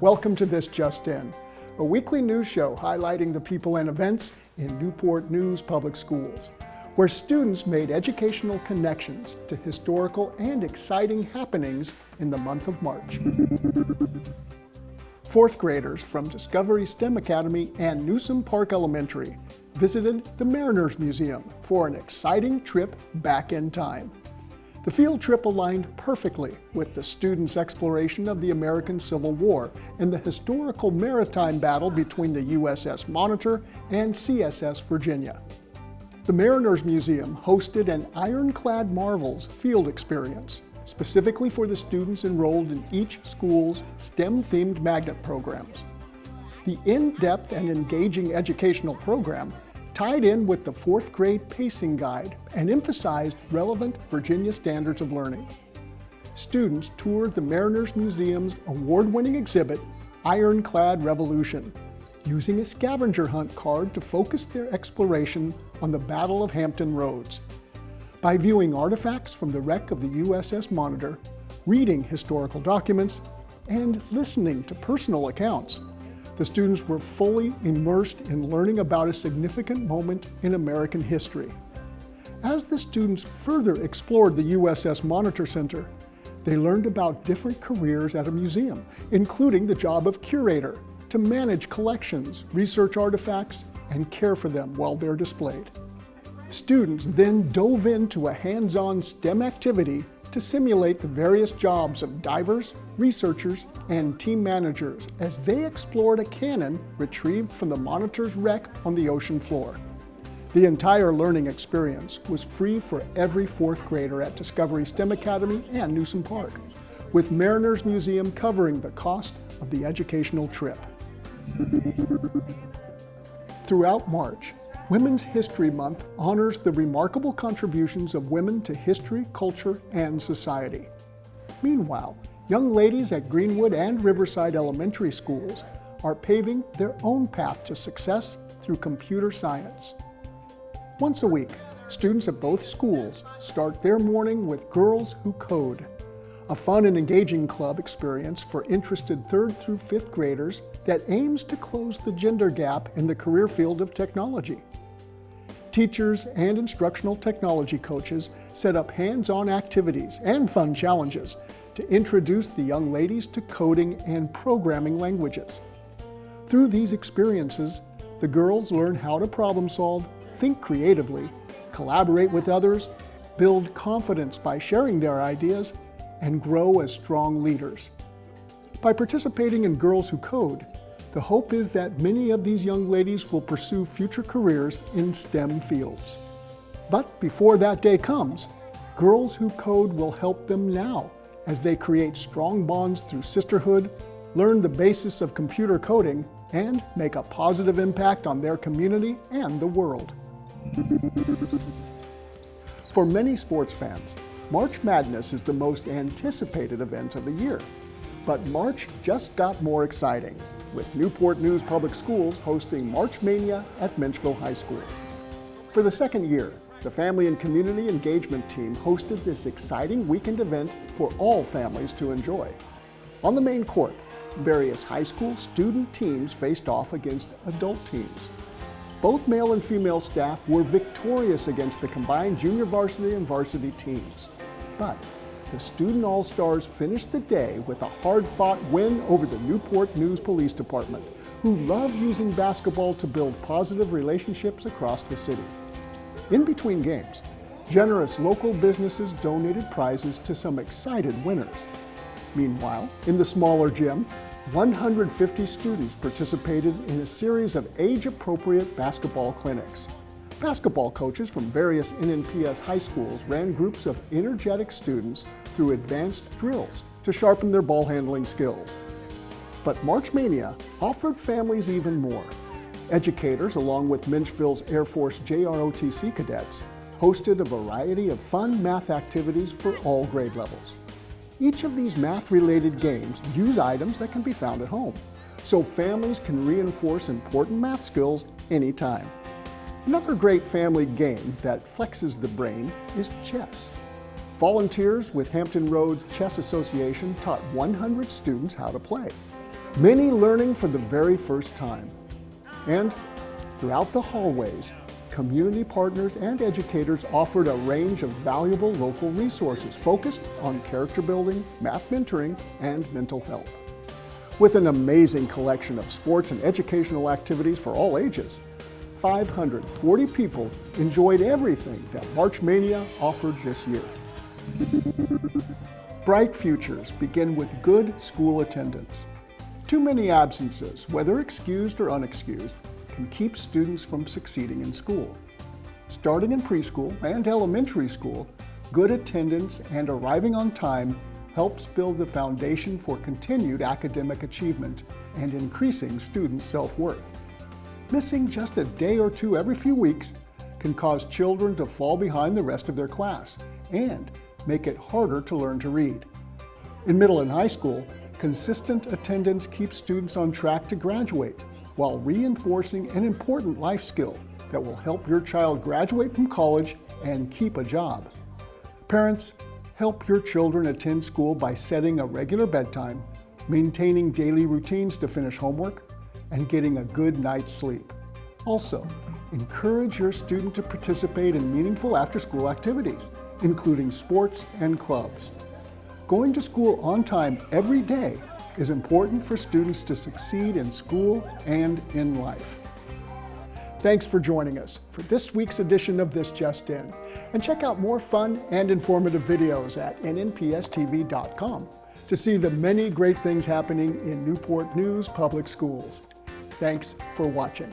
Welcome to This Just In, a weekly news show highlighting the people and events in Newport News Public Schools, where students made educational connections to historical and exciting happenings in the month of March. Fourth graders from Discovery STEM Academy and Newsom Park Elementary visited the Mariners Museum for an exciting trip back in time. The field trip aligned perfectly with the students' exploration of the American Civil War and the historical maritime battle between the USS Monitor and CSS Virginia. The Mariners Museum hosted an Ironclad Marvels field experience, specifically for the students enrolled in each school's STEM-themed magnet programs. The in-depth and engaging educational program tied in with the fourth grade pacing guide and emphasized relevant Virginia standards of learning. Students toured the Mariners Museum's award-winning exhibit, Ironclad Revolution, using a scavenger hunt card to focus their exploration on the Battle of Hampton Roads. By viewing artifacts from the wreck of the USS Monitor, reading historical documents, and listening to personal accounts, the students were fully immersed in learning about a significant moment in American history. As the students further explored the USS Monitor Center, they learned about different careers at a museum, including the job of curator, to manage collections, research artifacts, and care for them while they're displayed. Students then dove into a hands-on STEM activity to simulate the various jobs of divers, researchers, and team managers as they explored a cannon retrieved from the Monitor's wreck on the ocean floor. The entire learning experience was free for every fourth grader at Discovery STEM Academy and Newsom Park, with Mariners Museum covering the cost of the educational trip. Throughout March, Women's History Month honors the remarkable contributions of women to history, culture, and society. Meanwhile, young ladies at Greenwood and Riverside elementary schools are paving their own path to success through computer science. Once a week, students at both schools start their morning with Girls Who Code, a fun and engaging club experience for interested 3rd through 5th graders that aims to close the gender gap in the career field of technology. Teachers and instructional technology coaches set up hands-on activities and fun challenges to introduce the young ladies to coding and programming languages. Through these experiences, the girls learn how to problem solve, think creatively, collaborate with others, build confidence by sharing their ideas, and grow as strong leaders. By participating in Girls Who Code, the hope is that many of these young ladies will pursue future careers in STEM fields. But before that day comes, Girls Who Code will help them now as they create strong bonds through sisterhood, learn the basis of computer coding, and make a positive impact on their community and the world. For many sports fans, March Madness is the most anticipated event of the year. But March just got more exciting, with Newport News Public Schools hosting March Mania at Menchville High School. For the second year, the Family and Community Engagement Team hosted this exciting weekend event for all families to enjoy. On the main court, various high school student teams faced off against adult teams. Both male and female staff were victorious against the combined junior varsity and varsity teams. But the Student All-Stars finished the day with a hard-fought win over the Newport News Police Department, who love using basketball to build positive relationships across the city. In between games, generous local businesses donated prizes to some excited winners. Meanwhile, in the smaller gym, 150 students participated in a series of age-appropriate basketball clinics. Basketball coaches from various NNPS high schools ran groups of energetic students through advanced drills to sharpen their ball handling skills. But March Mania offered families even more. Educators, along with Menchville's Air Force JROTC cadets, hosted a variety of fun math activities for all grade levels. Each of these math-related games use items that can be found at home, so families can reinforce important math skills anytime. Another great family game that flexes the brain is chess. Volunteers with Hampton Roads Chess Association taught 100 students how to play, many learning for the very first time. And throughout the hallways, community partners and educators offered a range of valuable local resources focused on character building, math mentoring, and mental health. With an amazing collection of sports and educational activities for all ages, 540 people enjoyed everything that March Mania offered this year. Bright futures begin with good school attendance. Too many absences, whether excused or unexcused, can keep students from succeeding in school. Starting in preschool and elementary school, good attendance and arriving on time helps build the foundation for continued academic achievement and increasing students' self-worth. Missing just a day or two every few weeks can cause children to fall behind the rest of their class and make it harder to learn to read. In middle and high school, consistent attendance keeps students on track to graduate, while reinforcing an important life skill that will help your child graduate from college and keep a job. Parents, help your children attend school by setting a regular bedtime, maintaining daily routines to finish homework, and getting a good night's sleep. Also, encourage your student to participate in meaningful after-school activities, including sports and clubs. Going to school on time every day is important for students to succeed in school and in life. Thanks for joining us for this week's edition of This Just In, and check out more fun and informative videos at nnpstv.com to see the many great things happening in Newport News Public Schools. Thanks for watching.